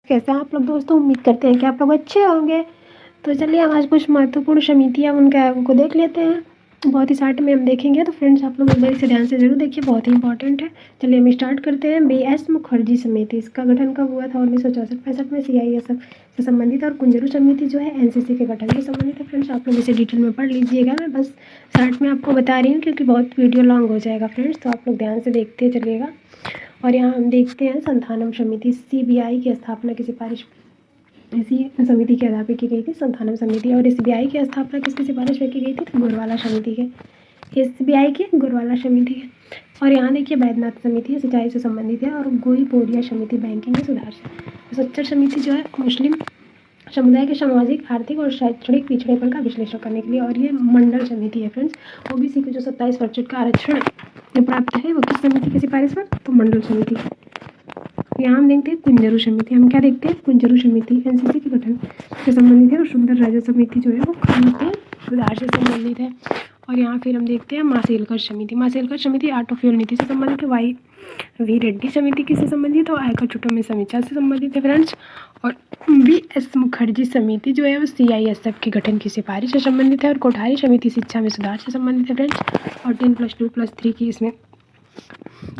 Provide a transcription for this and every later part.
कैसे हैं आप लोग दोस्तों। उम्मीद करते हैं कि आप लोग अच्छे होंगे। तो चलिए हम आज कुछ महत्वपूर्ण समितियाँ उनके आयोगों को देख लेते हैं। बहुत ही शार्ट में हम देखेंगे, तो फ्रेंड्स आप लोग एक बार इसे ध्यान से जरूर देखिए, बहुत ही इंपॉर्टेंट है। चलिए हम स्टार्ट करते हैं। BS मुखर्जी समिति, इसका गठन कब हुआ था? 1964-65 में। CISF से संबंधित। और कुंजरू समिति जो है NCC के गठन से संबंधित है। फ्रेंड्स आप लोग इसे डिटेल में पढ़ लीजिएगा, मैं बस शार्ट में आपको बता रही हूँ क्योंकि बहुत वीडियो लॉन्ग हो जाएगा फ्रेंड्स, तो आप लोग ध्यान से देखते चलिएगा। और यहाँ हम देखते हैं संथानम समिति, CBI की स्थापना की सिफारिश इसी समिति के आधार पर की गई थी, संथानम समिति। और SBI की स्थापना किसकी सिफारिश में की गई थी? तो गोरवाला समिति के, SBI की गोरवाला समिति के। और यहाँ देखिए बैद्यनाथ समिति सिंचाई से संबंधित है। और गोई पोरिया समिति बैंकिंग में सुधार से। सच्चर समिति जो है मुस्लिम समुदाय के सामाजिक, आर्थिक और शैक्षणिक पिछड़ेपन का विश्लेषण करने के लिए। और ये मंडल समिति है फ्रेंड्स। OBC को जो 27% का आरक्षण प्राप्त है वो किस समिति की सिफारिश पर? तो मंडल समिति। यहाँ हम देखते हैं कुंजरू समिति। हम क्या देखते हैं? कुंजरू समिति NCC के गठन से संबंधित है। और सुंदर राजा समिति जो है वो खनिज के सुधार से संबंधित है। और यहाँ फिर हम देखते हैं मासेलकर समिति। मासेलकर समिति ऑटोफ्यूल नीति से संबंधित है। YV रेड्डी समिति किससे संबंधित है? और आयकर छूटों में समीक्षा से संबंधित है फ्रेंड्स। और BS मुखर्जी समिति जो है वो CISF के गठन की सिफारिश से संबंधित है। और कोठारी समिति शिक्षा में सुधार से संबंधित है फ्रेंड्स। और 10+2+3 की इसमें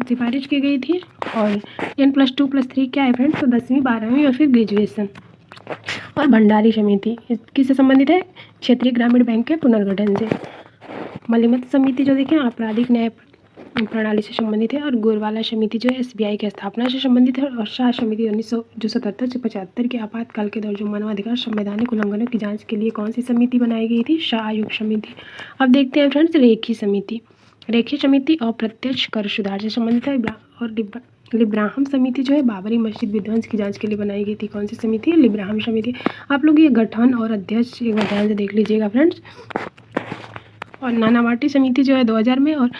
सिफारिश की गई थी। और 10+2+3 क्या है फ्रेंड्स? तो 10वीं 12वीं और फिर ग्रेजुएशन। और भंडारी समिति किससे संबंधित है? क्षेत्रीय ग्रामीण बैंक के पुनर्गठन से। मलिमत समिति जो देखें आपराधिक न्याय प्रणाली से संबंधित है। और गोरवाला समिति जो है SBI की स्थापना से संबंधित है। और शाह समिति 1977 से 75 के आपातकाल के दौर जो मानवाधिकार संवैधानिक उल्लंघनों की जांच के लिए कौन सी समिति बनाई गई थी? शाह आयोग समिति। अब देखते हैं फ्रेंड्स रेखी समिति। रेखी समिति अप्रत्यक्ष कर सुधार से संबंधित है। और लिब्राहम समिति जो है बाबरी मस्जिद विध्वंस की जांच के लिए बनाई गई थी। कौन सी समिति है? लिब्राहम समिति। आप लोग ये गठन और अध्यक्ष एक बार ध्यान से देख लीजिएगा फ्रेंड्स। और नानावाटी समिति जो है 2000 में और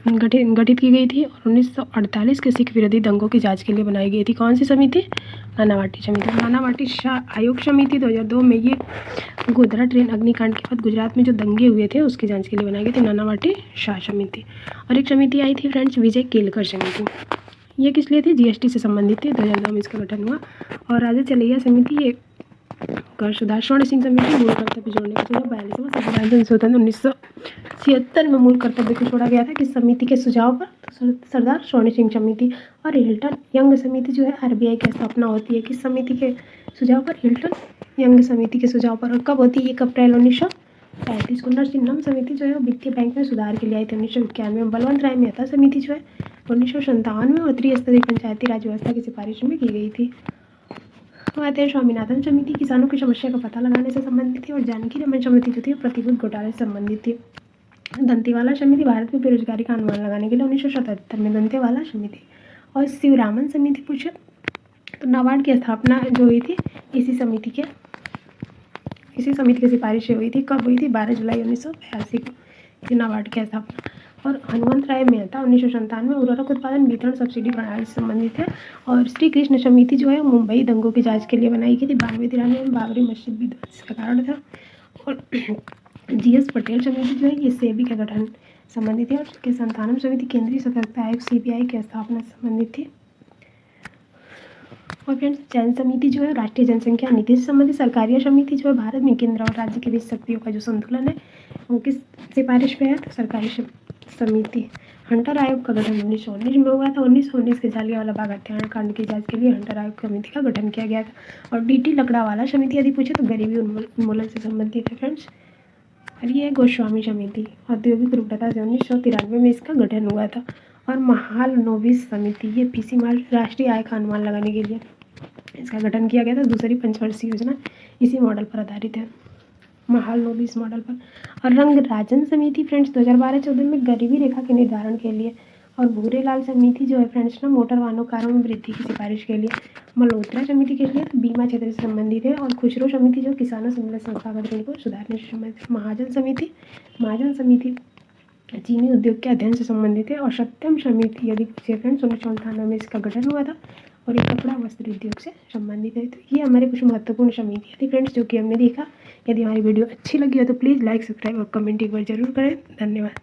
गठित की गई थी। और 1948 के सिख विरोधी दंगों की जांच के लिए बनाई गई थी। कौन सी समिति? नानावाटी समिति। नानावाटी शाह आयोग समिति 2002 में ये गोधरा ट्रेन अग्निकांड के बाद गुजरात में जो दंगे हुए थे उसकी जांच के लिए बनाई गई थी नानावाटी शाह समिति। और एक समिति आई थी फ्रेंड्स विजय केलकर समिति। ये किस लिए थी? GST से संबंधित थी। 2002 में इसका गठन हुआ। और राजा चलैया समिति ये कर सुधार। स्वर्ण सिंह समिति मूल कर्तव्य जोड़ने का सुझाव। 42वां संविधान संशोधन 1976 में मूल कर्तव्य को छोड़ा गया था किस समिति के सुझाव पर? तो सरदार स्वर्ण सिंह समिति। और हिल्टन यंग समिति जो है RBI की स्थापना होती है किस समिति के सुझाव पर? हिल्टन यंग समिति के सुझाव पर। और कब होती है? 1 अप्रैल 1935 को। नरसिम्हम समिति जो है वो वित्तीय बैंक में सुधार के लिए आई थी 1991 में। बलवंत राय मेहता समिति जो है 1957 में। और त्रिस्तरीय पंचायती राज व्यवस्था की सिफारिश में की गई थी। तो आते हैं स्वामीनाथन समिति, किसानों की समस्या का पता लगाने से संबंधित थी। और जानकी रमन समिति जो थी प्रतिभूति घोटाले से संबंधित थी। दंतेवाला समिति भारत में बेरोजगारी का अनुमान लगाने के लिए 1977 में दंतेवाला समिति। और शिवरामन समिति पूछे तो नाबार्ड की स्थापना जो हुई थी इसी समिति के सिफारिश से हुई थी। कब हुई थी? 12 जुलाई 1982 को नाबार्ड की स्थापना। और हनुमंत राय मेहता 1997 में उर्वरक उत्पादन वितरण सब्सिडी प्रणाली से संबंधित है। और श्री कृष्ण समिति जो है मुंबई दंगों की जांच के लिए बनाई गई थी। 92-93 में बाबरी मस्जिद विध्वंस का कारण था। और GS पटेल समिति जो है ये सेबी का गठन संबंधित है। और इसके संथानम समिति केंद्रीय सतर्कता आयोग CBI की स्थापना से संबंधित थी। और फ्रेंड्स जैन समिति जो है राष्ट्रीय जनसंख्या नीति से संबंधित। सरकारिया समिति जो है भारत में केंद्र और राज्य के बीच शक्तियों का जो संतुलन है वो किस सिफारिश पे है? तो सरकारी समिति। हंटर आयोग का गठन 1919 में हुआ था। 1919 के जालियांवाला बाग हत्याकांड की जांच के लिए हंटर आयोग समिति का गठन किया गया था। और DT लकड़ावाला समिति यदि पूछे तो गरीबी उन्मूलन से संबंधित है फ्रेंड्स। और ये है गोस्वामी समिति, औद्योगिक रूपरेखा से 1993 में इसका गठन हुआ था। और महालनोबिस समिति ये PC राष्ट्रीय आय का अनुमान लगाने के लिए इसका गठन किया गया था। दूसरी पंचवर्षीय योजना इसी मॉडल पर आधारित है, महालनोबिस मॉडल पर। और रंगराजन समिति फ्रेंड्स 2012-14 में गरीबी रेखा के निर्धारण के लिए। और भूरेलाल समिति जो है फ्रेंड्स ना मोटर वाहनों कारों में वृद्धि की सिफारिश के लिए। मल्होत्रा समिति के लिए बीमा क्षेत्र से संबंधित है। और खुसरो समिति जो किसानों से मिले संस्थागत ऋण को सुधारने से संबंधित। महाजन समिति चीनी उद्योग के अध्ययन से संबंधित है। और सत्यम समिति यदि पूछे फ्रेंड्स 1998 में इसका गठन हुआ था। और ये कपड़ा वस्त्र उद्योग से संबंधित है। तो ये हमारे कुछ महत्वपूर्ण समितियाँ थी फ्रेंड्स जो कि हमने देखा। यदि हमारी वीडियो अच्छी लगी हो तो प्लीज़ लाइक, सब्सक्राइब और कमेंट एक बार जरूर करें। धन्यवाद।